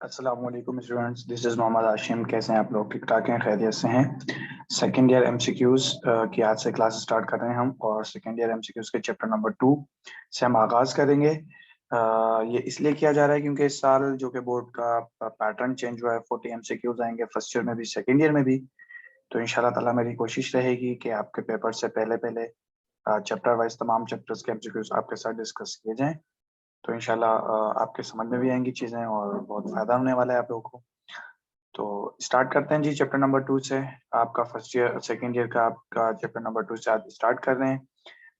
अस्सलाम वालेकुम students, this is Mohammad Ashim. कैसे हैं आप लोग? ठीक ठाक हैं, खैरियत से हैं? सेकेंड ईयर एमसीक्यूज़ की आज से क्लास स्टार्ट कर रहे हैं हम, और सेकेंड ईयर एमसीक्यूज़ के चैप्टर नंबर 2 से हम आगाज़ करेंगे। ये इसलिए किया जा रहा है क्योंकि इस साल जो कि बोर्ड का पैटर्न चेंज हुआ है। 40 एमसीक्यूज़ आएंगे फर्स्ट ईयर में भी, सेकेंड ईयर में भी। तो इंशाल्लाह ताला मेरी कोशिश रहेगी कि आपके पेपर से पहले पहले चैप्टर वाइज तमाम चैप्टर्स के एमसीक्यूज़ आपके साथ डिस्कस किए जाएँ। तो इंशाल्लाह आपके समझ में भी आएंगी चीज़ें और बहुत फ़ायदा होने वाला है आप लोगों को। तो स्टार्ट करते हैं जी चैप्टर नंबर 2 से। आपका फर्स्ट ईयर सेकेंड ईयर का आपका चैप्टर नंबर 2 से आज स्टार्ट कर रहे हैं,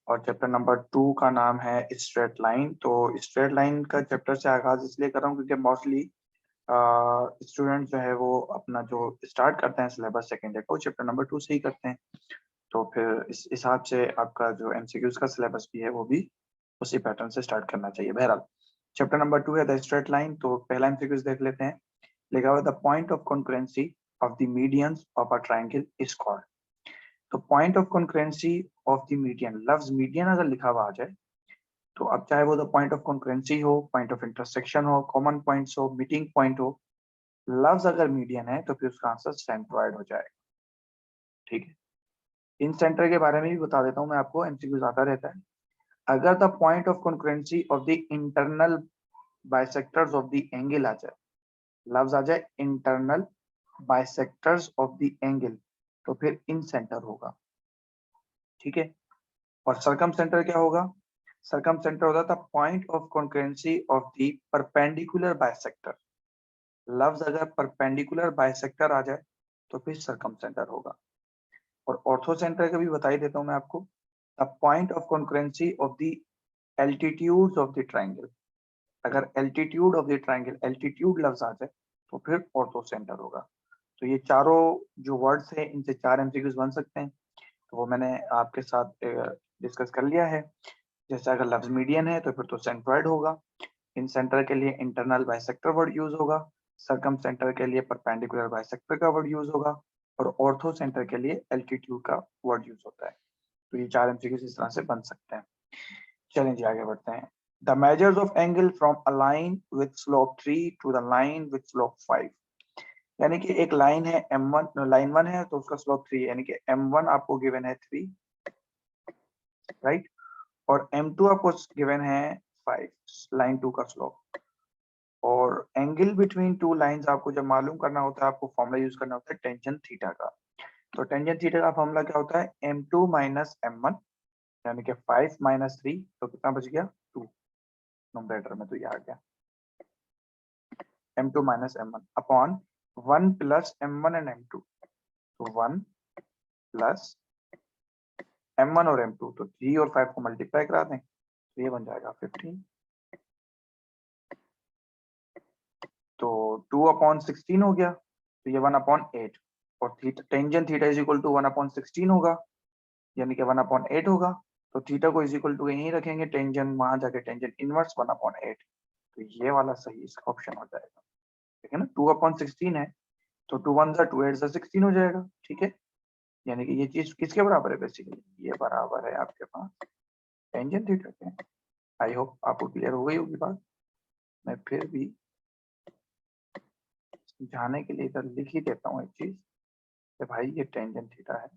और चैप्टर नंबर 2 का नाम है स्ट्रेट लाइन। तो स्ट्रेट लाइन का चैप्टर से आगाज़ इसलिए कर रहा हूँ क्योंकि मोस्टली स्टूडेंट जो है वो अपना जो स्टार्ट करते हैं सिलेबस सेकेंड ईयर का, वो चैप्टर नंबर 2 से ही करते हैं। तो फिर इस हिसाब से आपका जो एमसीक्यूज का सिलेबस भी है वो भी उसी पैटर्न से स्टार्ट करना चाहिए। बहरहाल चैप्टर नंबर 2 है द स्ट्रेट लाइन। तो पहला एमसीक्यूज देख लेते हैं। लिखा हुआ the point of concurrency of the medians of a triangle is called. तो point of concurrency of the median, लफ्ज मीडियन अगर लिखा हुआ आ जाए तो अब चाहे वो द पॉइंट ऑफ कॉन्करेंसी हो, पॉइंट ऑफ इंटरसेक्शन हो, कॉमन पॉइंट्स हो, मीटिंग पॉइंट हो, लफ्ज अगर मीडियन है तो फिर उसका आंसर सेंट्रॉइड हो जाएगा। ठीक है, इन सेंटर के बारे में भी बता देता हूँ मैं आपको, एमसीक्यूज आता रहता है। अगर the point of concurrency of the internal bisectors of the angle आ जाए, लफ्ज आ जाए internal bisectors of the angle, तो फिर इन सेंटर होगा। ठीक है, और सरकम सेंटर क्या होगा? सरकम सेंटर होता था point of concurrency of the perpendicular bisector. लफ्ज अगर परपेंडिकुलर बाइसेक्टर आ जाए तो फिर सरकम सेंटर होगा। और ऑर्थो सेंटर का भी बता ही देता हूं मैं आपको, the point of concurrency of the altitudes of the triangle. अगर altitude of the triangle, altitude लफ्ज आ जाए तो फिर ऑर्थो सेंटर होगा। तो ये चारों जो वर्ड्स है, इनसे 4 एमसीक्यूज बन सकते हैं। तो वो मैंने आपके साथ डिस्कस कर लिया है। जैसे अगर लफ्ज मीडियन है तो फिर तो सेंट्रॉइड होगा। इन सेंटर के लिए इंटरनल बाइसेक्टर वर्ड यूज होगा। सरकम सेंटर के लिए परपेंडिकुलर बाइसेक्टर का वर्ड यूज होगा। और ऑर्थो सेंटर के लिए एल्टीट्यूड का वर्ड यूज होता है। तो ये 4 एमसीक्यूज इस तरह से बन सकते हैं। चलें जी, आगे बढ़ते हैं। The measures of angle from a line with slope 3 to the line with slope 5। यानी कि एक लाइन है M1, लाइन 1 है तो उसका स्लोप 3 है, यानी कि M1 आपको गिवन है 3, राइट, और M2 आपको गिवन है 5, लाइन 2 का स्लोप। और एंगल बिटवीन टू लाइंस आपको जब मालूम करना होता है, आपको फॉर्मूला यूज करना होता है टेंजेंट थीटा का। तो टेंजेंट थीटा का फॉर्मूला क्या होता है? M2 माइनस M1, यानी कि 5 माइनस 3, तो कितना बच गया? 2। नंबरेटर में तो ये आ गया M2 minus M1 upon 1 plus M1 and M2। तो 1 प्लस M1 और M2, तो 3 और 5 को मल्टीप्लाई करा दें तो ये बन जाएगा 15। तो 2 अपॉन 16 हो गया, तो ये 1 अपॉन 8। और theta, tangent theta is equal to 1 upon 16 होगा, यानी कि 1 अपॉन 8 होगा। तो थीटा को इज इक्वल टू यहीं रखेंगे, टेंजेंट वहां जाके टेंजेंट इनवर्स 1 अपॉन 8। तो ये वाला सही इसका ऑप्शन हो जाएगा। ठीक है ना, 2 अपॉन 16 है तो 2 1 जा 2 8 जा 16 हो जाएगा। ठीक है, यानी कि ये चीज किसके बराबर है? बेसिकली ये बराबर है आपके पास टेंजेंट थीटा के। आई होप आपको क्लियर हो गई होगी बात। मैं फिर भी समझाने के लिए इधर लिख ही देता हूँ एक चीज कि भाई ये टेंजेंट थीटा है,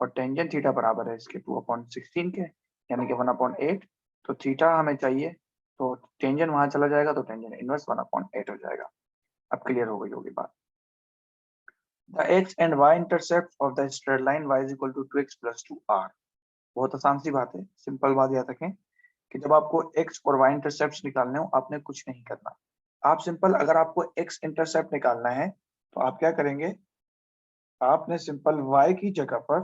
और टेंजेंट थीटा बराबर है इसके 2 अपॉन 16 के, यानी कि 1 अपॉन 8। तो थीटा हमें चाहिए, तो टेंजेंट वहां चला जाएगा तो टेंजेंट इनवर्स 1 अपॉन 8 हो जाएगा। अब क्लियर हो गई होगी बात। The x and y intercept of the straight line y is equal to 2x plus 2r। बहुत आसान सी बात है, सिंपल बात याद रखें कि जब आपको x और y इंटरसेप्ट निकालने हो, आपने कुछ नहीं करना। आप सिंपल, अगर आपको x इंटरसेप्ट निकालना है तो आप क्या करेंगे? आपने सिंपल y की जगह पर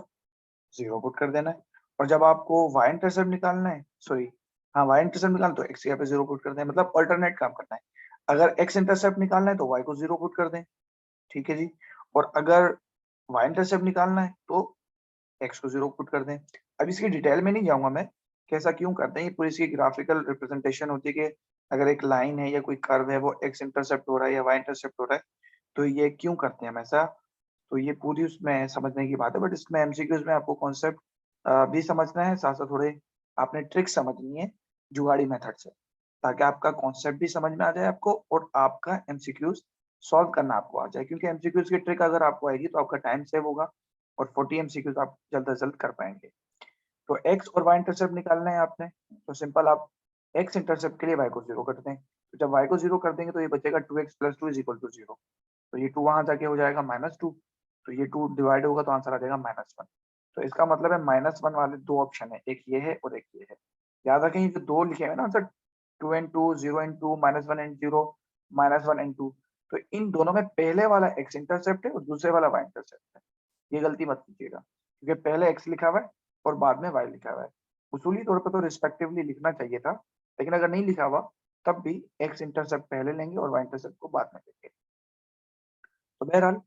0 पुट कर देना है। और जब आपको y इंटरसेप्ट निकालना है, सॉरी, हाँ, y इंटरसेप्ट निकालना तो x की जगह पे 0 पुट कर दें, मतलब अल्टरनेट काम करना है। अगर x इंटरसेप्ट निकालना है तो y को 0 पुट कर दें। ठीक है जी, और अगर y इंटरसेप्ट निकालना है तो x को 0 पुट कर दें। अब इसकी डिटेल में नहीं जाऊंगा मैं कैसा क्यों करते हैं, ये पूरी इसकी ग्राफिकल रिप्रेजेंटेशन होती है कि अगर एक लाइन है या कोई कर्व है, वो x इंटरसेप्ट हो रहा है या y इंटरसेप्ट हो रहा है, तो ये क्यों करते हैं हम ऐसा। तो ये पूरी उसमें समझने की बात है, बट इसमें एमसीक्यूज में आपको कॉन्सेप्ट भी समझना है, साथ साथ थोड़े आपने ट्रिक समझनी है जुगाड़ी मेथड से, ताकि आपका कॉन्सेप्ट भी समझ में आ जाए आपको और आपका एमसीक्यूज सॉल्व करना आपको आ जाए, क्योंकि एमसीक्यूज की ट्रिक अगर आपको आएगी तो आपका टाइम सेव होगा और 40 एमसीक्यूज आप जल्द से जल्द कर पाएंगे। तो एक्स और वाई इंटरसेप्ट निकालना है आपने, तो सिंपल आप एक्स इंटरसेप्ट के लिए वाई को 0 कर दें। तो जब वाई को 0 कर देंगे तो ये बचेगा 2x + 2 = 0। तो ये 2 वहां जाके हो जाएगा -2, तो ये 2 डिवाइड होगा तो आंसर आ जाएगा -1। तो इसका मतलब है -1 वाले दो ऑप्शन है, एक ये है और एक ये है। याद रखें जो दो लिखे हैं ना answer, 2 and 2, 0 and 2, -1 and 0, -1 and 2, तो इन दोनों में पहले वाला एक्स इंटरसेप्ट है और दूसरे वाला वाई इंटरसेप्ट है। ये गलती मत कीजिएगा, क्योंकि पहले एक्स लिखा हुआ है और बाद में वाई लिखा हुआ है। उसूली तौर पर तो रिस्पेक्टिवली लिखना चाहिए था, लेकिन अगर नहीं लिखा हुआ तब भी एक्स इंटरसेप्ट पहले लेंगे और वाई इंटरसेप्ट को बाद में लेंगे। तो बहरहाल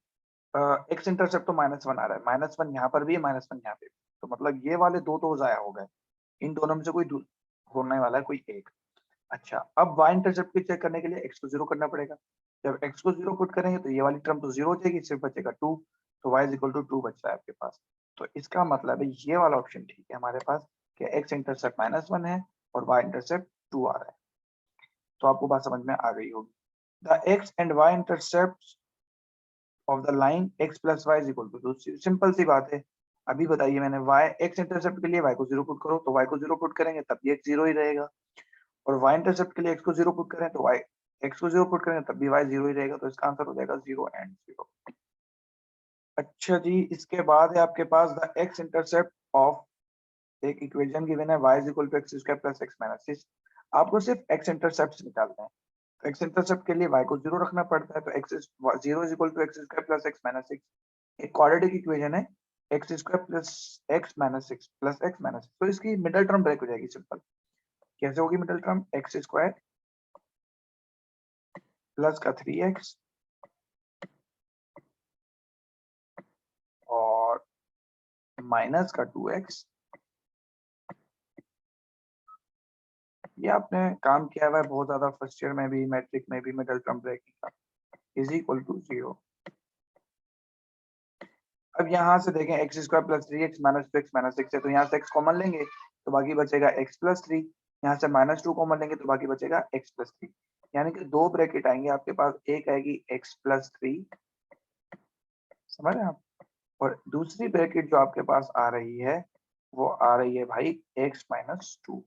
एक्स इंटरसेप्ट तो -1 आ रहा है, -1 यहाँ पर भी है, -1 यहाँ पे भी, तो मतलब ये वाले दो तो जाया हो गए। इन दोनों में से कोई होने वाला है कोई एक। अच्छा, अब वाई इंटरसेप्ट को चेक करने के लिए एक्स को 0 करना पड़ेगा। जब एक्स को 0 पुट करेंगे तो ये वाली टर्म तो 0 हो जाएगी, सिर्फ बचेगा 2, तो y = 2 बचता है आपके पास। तो इसका मतलब है ये वाला ऑप्शन ठीक है हमारे पास कि एक्स इंटरसेप्ट -1 है और y इंटरसेप्ट 2 आ रहा है। तो आपको बात समझ में आ गई होगी। The x and y intercept of the line x + y = 2। Simple सी बात है। अभी बताइए मैंने y x इंटरसेप्ट के लिए y को 0 पुट करो, तो y को 0 पुट करेंगे तब भी x 0 ही रहेगा, और y इंटरसेप्ट के लिए x को 0 पुट करें तो y x को 0 पुट करेंगे तब भी y 0 ही रहेगा, तो इसका आंसर हो जाएगा 0 and 0। अच्छा जी, इसके बाद है आपके पास द x इंटरसेप्ट ऑफ एक इक्वेशन गिवन है y = x² + x - 6। आपको सिर्फ x इंटरसेप्ट निकालना है। तो x इंटरसेप्ट के लिए y को 0 रखना पड़ता है, तो x 0 = x² + x - 6 एक क्वाड्रेटिक इक्वेशन है, x² + x - 6 + x - 6। तो इसकी मिडिल टर्म ब्रेक हो जाएगी सिंपल। कैसे होगी मिडिल टर्म? x² प्लस का 3x और माइनस का 2x। ये आपने काम किया हुआ है बहुत ज्यादा फर्स्ट ईयर में भी, मैट्रिक में भी, मिडिल टर्म ब्रेकिंग का, = 0। अब यहाँ से देखें x² + 3x - 2x - 6 है, तो यहाँ से x कॉमन लेंगे तो बाकी बचेगा x + 3। यहाँ से -2 कॉमन लेंगे तो बाकी बचेगा x + 3। यानी कि दो ब्रैकेट आएंगे आपके पास, एक आएगी x + 3, समझ रहे हैं आप, और दूसरी ब्रैकेट जो आपके पास आ रही है वो आ रही है भाई x - 2।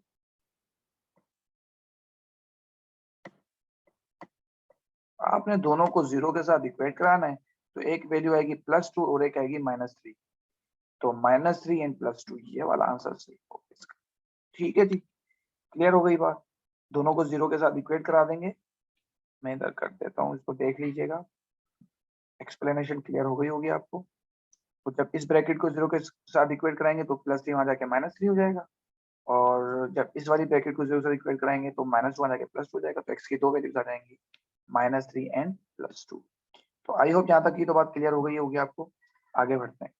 आपने दोनों को 0 के साथ इक्वेट कराना है, तो एक वैल्यू आएगी +2 और एक आएगी -3, तो -3 एंड +2 ये वाला आंसर सही होगा इसका। ठीक है जी, क्लियर हो गई बात। दोनों को 0 के साथ इक्वेट करा देंगे। मैं इधर कर देता हूँ, इसको देख लीजिएगा, एक्सप्लेनेशन क्लियर हो गई होगी आपको। तो जब इस ब्रैकेट को 0 के साथ इक्वेट कराएंगे तो +3 वहां जाके -3 हो जाएगा, और जब इस वाली ब्रैकेट को 0 से इक्वेट कराएंगे तो -1 जाके +2 हो जाएगा, तो x की दो वैल्यूज आ जाएंगी, -3 एंड +2। तो आई होप यहाँ तक की तो बात क्लियर हो गई होगी आपको। आगे बढ़ते हैं।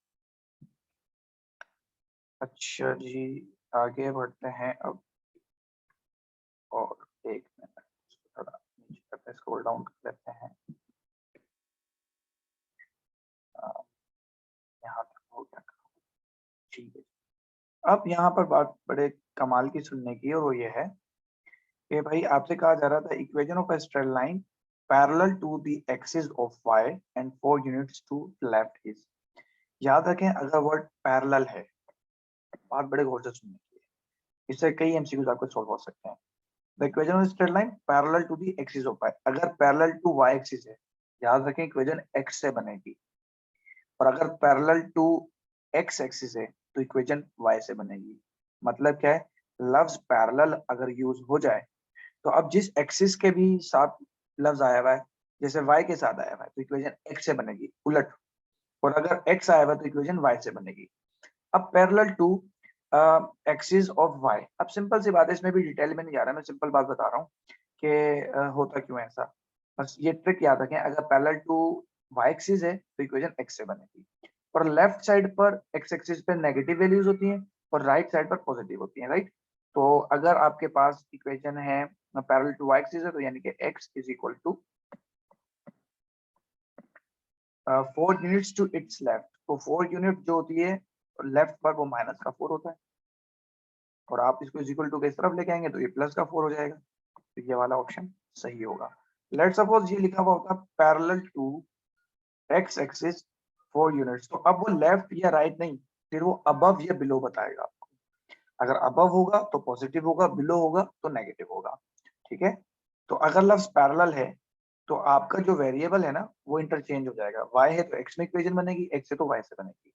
अच्छा जी, आगे बढ़ते हैं अब, और एक मिनट थोड़ा नीचे करते हैं, स्क्रॉल डाउन कर लेते हैं। यहाँ तक हो गया, ठीक है। अब यहाँ पर बात बड़े कमाल की सुनने की, और वो ये है कि भाई आपसे कहा जा रहा था equation of a straight line parallel to the axis of y and 4 units to left is. याद रखें अगर वर्ड पैरेलल है, बात बड़े गौर से सुनने की है, इससे कई एमसीक्यूज आपको सॉल्व हो सकते हैं। The equation of straight line parallel to the axis of y, अगर पैरेलल टू y एक्सिस है, याद रखें इक्वेशन x से बनेगी, और अगर पैरेलल टू x एक्सिस है तो इक्वेशन y से बनेगी। मतलब क्या है, लफ्ज पैरेलल अगर यूज हो जाए तो अब जिस एक्सिस के भी साथ लफ्ज आया हुआ है, जैसे y के साथ आया हुआ है तो इक्वेशन x से बनेगी उलट, और अगर x आया हुआ है तो इक्वेशन y से बनेगी। अब parallel to axis of y, अब सिंपल सी बात है, इसमें भी डिटेल में नहीं जा रहा, मैं सिंपल बात बता रहा हूँ कि होता क्यों है ऐसा। बस ये ट्रिक याद रखें, अगर पैरेलल टू y एक्सिस है तो इक्वेशन x से बनेगी, और लेफ्ट साइड पर x एक्सिस पे नेगेटिव वैल्यूज होती हैं और राइट साइड पर पॉजिटिव होती हैं, राइट। तो अगर आपके पास इक्वेशन है पैरेलल टू y एक्सिस है, तो यानी कि x = 4 units to its left, तो 4 यूनिट जो होती है लेफ्ट पर वो -4 होता है, और आप इसको इक्वल टू के इस तरफ लेके आएंगे तो ये +4 हो जाएगा, तो ये वाला ऑप्शन सही होगा। लेट्स सपोज ये लिखा हुआ होता parallel to x axis 4 units, तो अब वो लेफ्ट या राइट नहीं, फिर वो अबव या बिलो बताएगा। अगर अबव होगा तो पॉजिटिव होगा, बिलो होगा तो नेगेटिव होगा। ठीक है, तो अगर लफ्ज पैरेलल है तो आपका जो वेरिएबल है ना वो इंटरचेंज हो जाएगा। y है तो x में इक्वेशन बनेगी, x है तो y से बनेगी।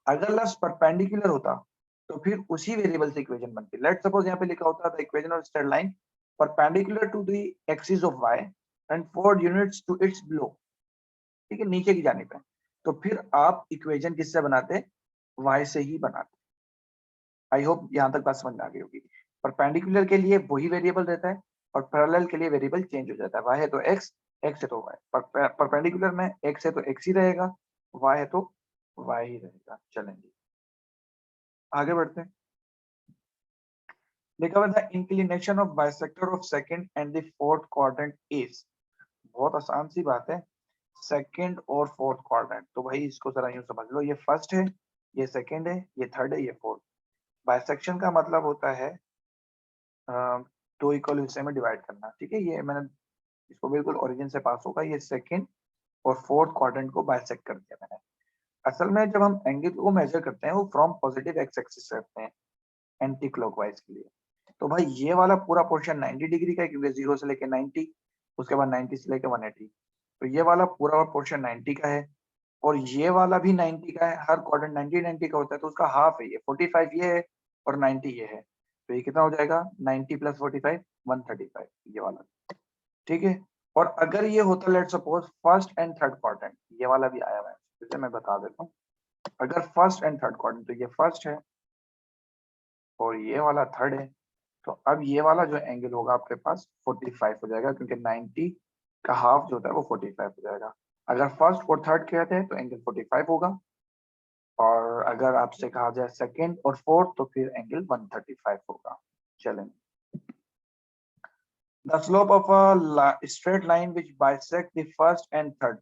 अगर लफ्ज परपेंडिकुलर होता तो फिर उसी वेरिएबल से इक्वेशन बनती। लेट्स सपोज यहाँ पे लिखा होता the equation of straight line perpendicular to the axis of y and 4 units to its below. ठीक है, नीचे की जाने पे, तो फिर आप इक्वेशन किससे बनाते? y से ही बनाते। आई होप यहाँ तक बात समझ में आ गई होगी। परपेंडिकुलर के लिए वही वेरिएबल रहता है और पैरेलल के लिए वेरिएबल चेंज हो जाता है। y है तो x, x है तो y। परपेंडिकुलर में x है तो x ही रहेगा, y है तो y ही रहेगा। चलेंगे आगे बढ़ते हैं। लिखा हुआ the inclination of bisector of second and the fourth quadrant is. बहुत आसान सी बात है, सेकंड और फोर्थ क्वाड्रेंट। तो भाई इसको जरा यूं समझ लो, ये फर्स्ट है, ये सेकंड है, ये थर्ड है, ये फोर्थ। बाइसेक्शन का मतलब होता है दो इक्वल हिस्से में डिवाइड करना। ठीक है, ये मैंने इसको बिल्कुल ओरिजिन से पास होगा, ये सेकंड और फोर्थ क्वाड्रेंट को बाइसेक्ट कर दिया मैंने। असल में जब हम एंगल को मेजर करते हैं वो फ्रॉम पॉजिटिव एक्स एक्सिस से करते हैं एंटी क्लॉकवाइज के लिए। तो भाई ये वाला पूरा पोर्शन 90 डिग्री का है क्योंकि 0 से लेके 90, उसके बाद 90 से लेके 180। तो ये वाला पूरा पोर्शन 90 का है और ये वाला भी 90 का है। हर क्वाड्रेंट 90 90 का होता है, तो उसका हाफ है ये। 45 ये है और 90 ये है, तो ये कितना हो जाएगा? 90 प्लस 45 135 ये वाला। ठीक है, और अगर ये होता let's suppose first and third quadrant, ये वाला भी आया हुआ है, इसे मैं बता देता हूँ। अगर फर्स्ट एंड थर्ड क्वाड्रेंट, तो ये फर्स्ट है और ये वाला थर्ड है, तो अब ये वाला जो एंगल होगा आपके पास 45 हो जाएगा क्योंकि 90 का हाफ जो होता है वो 45 हो जाएगा। अगर फर्स्ट और थर्ड कहते हैं तो एंगल 45 होगा, और अगर आपसे कहा जाए सेकंड और फोर्थ तो फिर एंगल 135 होगा। चलें, the slope of a straight line which bisect the first and third.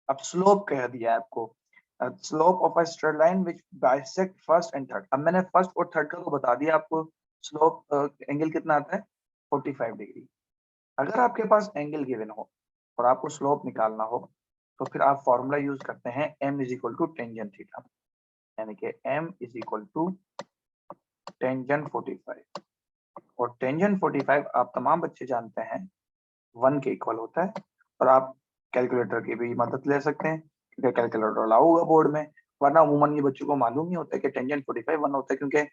अब स्लोप कह दिया है आपको, slope of a straight line which bisect first and third. अब मैंने फर्स्ट और थर्ड का तो बता दिया आपको, स्लोप एंगल कितना आता है 45 डिग्री। अगर आपके पास एंगल गिवन हो और आपको स्लोप निकालना हो तो फिर आप फॉर्मूला यूज करते हैं m is equal to tangent theta, यानी कि m is equal to tangent 45। और टेंजेंट 45 आप तमाम बच्चे जानते हैं 1 के इक्वल होता है। और आप कैलकुलेटर की भी मदद ले सकते हैं क्योंकि कैलकुलेटर अलाउ होगा बोर्ड में, वरना अमूमन ये बच्चों को मालूम ही होता है कि टेंजेंट 45 1 होता है, क्योंकि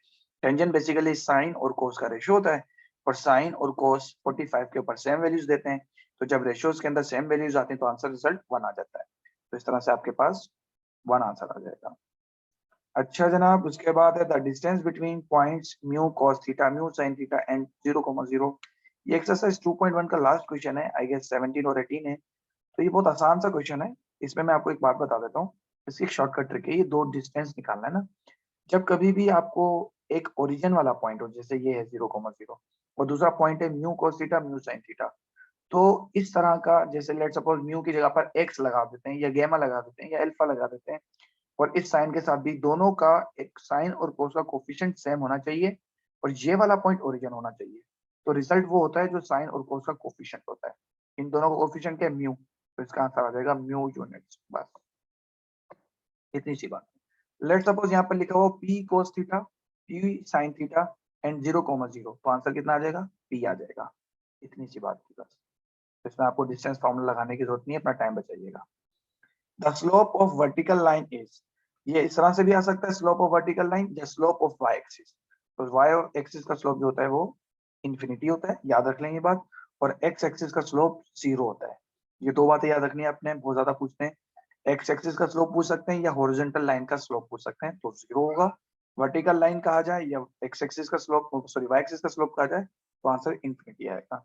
टेंजेंट बेसिकली साइन और कोस का रेशियो होता है और साइन और कोस 45 के ऊपर सेम वैल्यूज देते हैं। तो जब रेशियोज के अंदर सेम वैल्यूज आती हैं तो आंसर रिजल्ट 1 आ जाता है। तो इस तरह से आपके पास 1 आंसर आ जाएगा। अच्छा जनाब, उसके बाद है the distance between points mu cos theta mu sine theta and 0,0। ये एक्सरसाइज 2.1 का लास्ट क्वेश्चन है, आई गेस 17 और 18 है। तो ये बहुत आसान सा क्वेश्चन है। इसमें मैं आपको एक बात बता देता हूँ, इसकी एक शॉर्टकट ट्रिक है। ये दो डिस्टेंस निकालना है ना, जब कभी भी आपको एक ओरिजिन वाला पॉइंट हो, जैसे ये है 0,0 और दूसरा पॉइंट है mu cos theta mu sin theta, तो इस तरह का जैसे लेट सपोज म्यू की जगह पर एक्स लगा देते हैं या गैमा लगा देते हैं या अल्फा लगा देते हैं, और इस साइन के साथ भी दोनों का एक साइन और कोस का कोफिशिएंट सेम होना चाहिए और ये वाला पॉइंट ओरिजिन होना चाहिए। तो रिजल्ट वो होता है जो साइन और कोस का कोफिशिएंट होता है। इन दोनों का कोफिशिएंट क्या है? म्यू। तो इसका आंसर आ जाएगा म्यू यूनिट्स। बस इतनी सी बात। लेट सपोज यहाँ पर लिखा हुआ p cos theta p sin theta and 0,0, तो आंसर कितना आ जाएगा? p आ जाएगा। इतनी सी बात थी बस। तो इसमें आपको डिस्टेंस फॉर्मूला लगाने की जरूरत नहीं है, अपना टाइम बचाइएगा। The slope of vertical line is, ये इस तरह से भी आ सकता है स्लोप ऑफ वर्टिकल लाइन या स्लोप ऑफ y एक्सिस। तो y एक्सिस का स्लोप जो होता है वो इंफिनिटी होता है, याद रख लें ये बात, और x एक्सिस का स्लोप 0 होता है। ये दो बातें याद रखनी है आपने, बहुत ज्यादा पूछते हैं। एक्स एक्सिस का स्लोप पूछ सकते हैं या हॉरिजॉन्टल लाइन का स्लोप पूछ सकते हैं, तो 0 होगा। वर्टिकल लाइन कहा जाए या एक्स एक्सिस का स्लोप, सॉरी वाई एक्सिस का स्लोप कहा जाए, तो आंसर इंफिनिटी आएगा।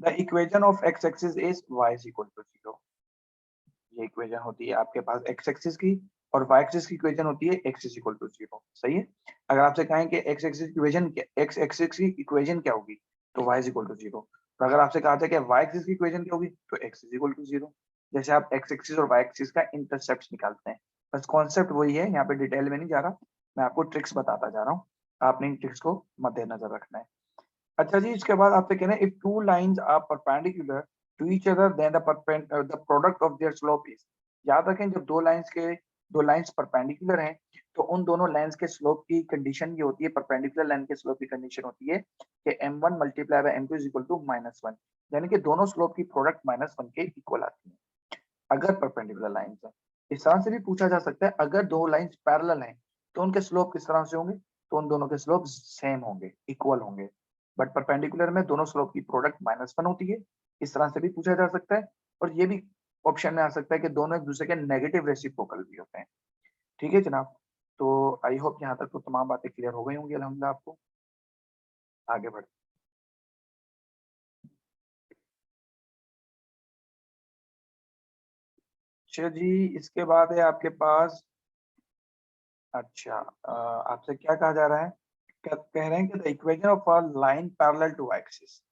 The equation of x axis is y is equal to 0। ये इक्वेशन होती है आपके पास एक्स एक्सिस की, और वाई एक्सिस की इक्वेशन होती है x इज इक्वल टू 0। सही है। अगर आपसे कहें कि x axis equation x axis की इक्वेशन क्या होगी, तो y इज इक्वल टू 0। और अगर आपसे कहा था कि वाई एक्सिस की इक्वेशन क्या होगी, तो x इज इक्वल टू 0। जैसे आप एक्स एक्सिस और वाई एक्सिस का इंटरसेप्ट निकालते हैं, बस कॉन्सेप्ट वही है। यहाँ पे डिटेल में नहीं जा रहा, मैं आपको ट्रिक्स बताता जा रहा हूँ, आपने इन ट्रिक्स को मद्देनजर रखना है। अच्छा जी, इसके बाद आपसे कह रहे हैं if two lines are perpendicular to each other then the product of their slope is. याद रखें जब दो लाइंस परपेंडिकुलर हैं तो उन दोनों लाइंस के स्लोप की कंडीशन ये होती है, परपेंडिकुलर लाइन के स्लोप की कंडीशन होती है कि m1 multiply by m2 is equal to -1, यानी कि दोनों स्लोप की प्रोडक्ट -1 के इक्वल आती है अगर परपेंडिकुलर लाइंस है। इस तरह से भी पूछा जा सकता है अगर दो लाइंस पैरेलल हैं तो उनके स्लोप किस तरह से होंगे, तो उन दोनों के स्लोप सेम होंगे, इक्वल होंगे। बट परपेंडिकुलर में दोनों स्लोप की प्रोडक्ट -1 होती है, इस तरह से भी पूछा जा सकता है। और ये भी ऑप्शन में आ सकता है कि दोनों एक दूसरे के नेगेटिव रेसिप्रोकल भी होते हैं। ठीक है जनाब, तो आई होप यहाँ तक तो तमाम बातें क्लियर हो गई होंगी अल्हम्दुलिल्लाह आपको। आगे बढ़ अच्छा जी, इसके बाद है आपके पास, अच्छा आपसे क्या कहा जा रहा है, क्या कह रहे हैं कि the equation of a line parallel to axis,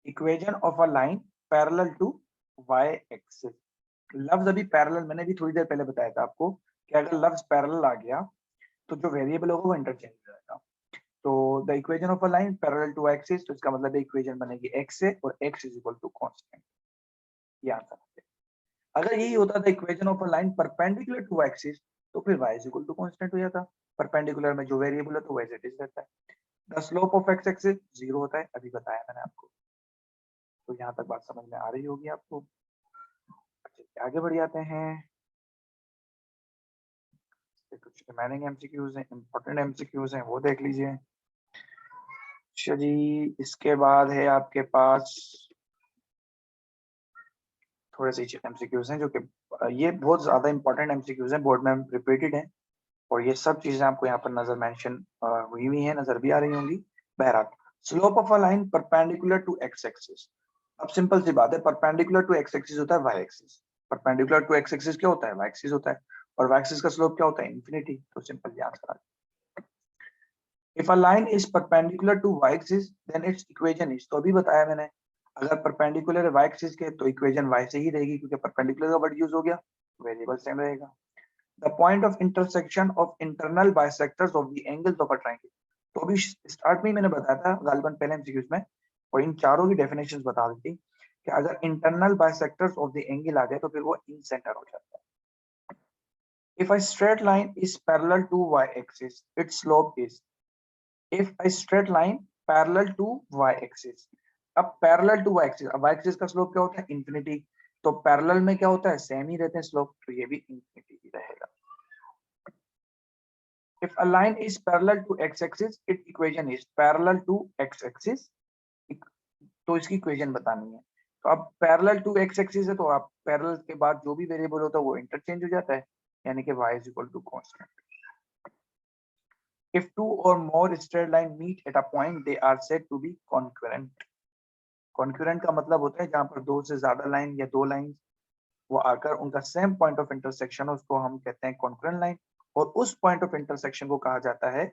equation of a line parallel to y axis. लफ्ज अभी पैरेलल मैंने भी थोड़ी देर पहले बताया था आपको कि अगर लफ्ज पैरेलल आ गया तो जो वेरिएबल होगा वो इंटरचेंज हो जाएगा। तो the equation of a line parallel to axis, तो इसका मतलब इक्वेशन बनेगी x से और x is equal to constant. ये आंसर है। अगर यही होता था equation of a line perpendicular to axis तो फिर y is equal to constant हो जाता। परपेंडिकुलर में जो वेरिएबल है तो वैसे इट इज रहता है। The slope of x axis 0 होता है, अभी बताया मैंने आपको। तो यहाँ तक बात समझ में आ रही होगी आपको। अच्छा आगे बढ़ जाते हैं, कुछ रिमेनिंग एमसीक्यूज हैं, इंपॉर्टेंट एमसीक्यूज हैं, वो देख लीजिए। अच्छा जी, इसके बाद है आपके पास थोड़े से एमसीक्यूज हैं जो कि ये बहुत ज्यादा इंपॉर्टेंट एमसीक्यूज हैं, बोर्ड में रिपीटेड हैं और ये सब चीजें आपको यहाँ पर नजर मेंशन हुई हुई हैं, नजर भी आ रही होंगी। बहरहाल, slope of a line perpendicular to x axis. अब सिंपल सी बात है, परपेंडिकुलर टू एक्स एक्सिस होता है y axis, perpendicular to x axis क्या होता है, वाई एक्सिस होता है, और वाई एक्सिस का स्लोप क्या होता है, इंफिनिटी। तो simple answer. If a line is perpendicular to y axis then its equation is, तो अभी बताया मैंने अगर परपेंडिकुलर है वाई एक्सिस के तो इक्वेशन वाई से ही रहेगी क्योंकि परपेंडिकुलर का वर्ड यूज हो गया, वेरिएबल सेम रहेगा। The point of intersection of internal bisectors of the angles of a triangle, तो अभी स्टार्ट में ही मैंने बताया था गालिबन पहले एमसीक्यूज में, और इन चारों की डेफिनेशंस बता दी थी कि अगर internal bisectors of the angle आ जाए तो फिर वो इन सेंटर हो जाता है। If a straight line is parallel to y axis its slope is, if a straight line parallel to y axis, अब पैरेलल टू y axis, अब y axis का स्लोप क्या होता है, इंफिनिटी। तो पैरेलल में क्या होता है, सेम ही रहते हैं स्लोप, तो ये भी इंफिनिटी ही रहेगा। if a line is parallel to x axis its equation is parallel to x axis, तो इसकी इक्वेशन बतानी है। तो अब पैरेलल टू x axis है तो आप पैरेलल के बाद जो भी वेरिएबल होता है वो इंटरचेंज हो जाता है, यानी कि y is equal to constant। if two or more straight line meet at a point they are said to be concurrent। Concurrent का मतलब होता है जहां पर दो से ज्यादा लाइन या दो लाइन वो आकर उनका सेम पॉइंट ऑफ इंटरसेक्शन हो, उसको हम कहते हैं कॉन्करेंट लाइन, और उस पॉइंट ऑफ इंटरसेक्शन को कहा जाता है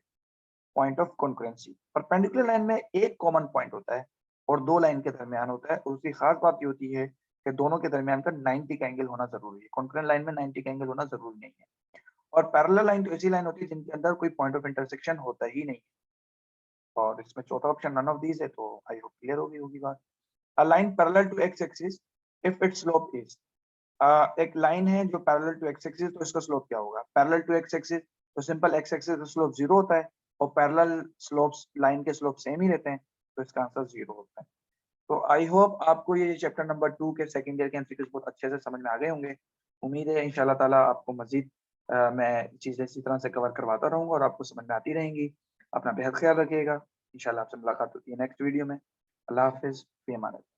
point of concurrency. Perpendicular line में एक कॉमन पॉइंट होता है और दो लाइन के दरमियान होता है, और उसकी खास बात ये होती है कि दोनों के दरमियान का 90 का एंगल होना जरूरी है। कॉन्करेंट लाइन में 90 का एंगल होना जरूरी नहीं है। और पैरेलल लाइन तो ऐसी लाइन होती है जिनके अंदर कोई पॉइंट ऑफ इंटरसेक्शन होता ही नहीं है। और इसमें चौथा ऑप्शन नन ऑफ दीज है, तो आई होप क्लियर होगी बात। A line parallel to x axis if its slope is, एक लाइन है जो पैरेलल टू एक्स एक्सिस, तो इसका स्लोप क्या होगा, पैरेलल टू एक्स एक्सिस तो सिंपल एक्स एक्सिस का स्लोप 0 होता है और पैरेलल स्लोप्स लाइन के स्लोप सेम ही रहते हैं, तो इसका आंसर 0 होता है। तो आई होप आपको ये चैप्टर नंबर 2 के सेकंड ईयर के एमसीक्यूज बहुत अच्छे से समझ में आ गए होंगे। उम्मीद है इंशाल्लाह ताला आपको मजीद मैं चीजें इसी तरह से कवर करवाता रहूंगा और आपको समझ में आती रहेंगी। अपना बेहद ख्याल रखिएगा, इंशाल्लाह आपसे मुलाकात होती है नेक्स्ट वीडियो में। अल्लाह हाफिज, फी अमान अल्लाह।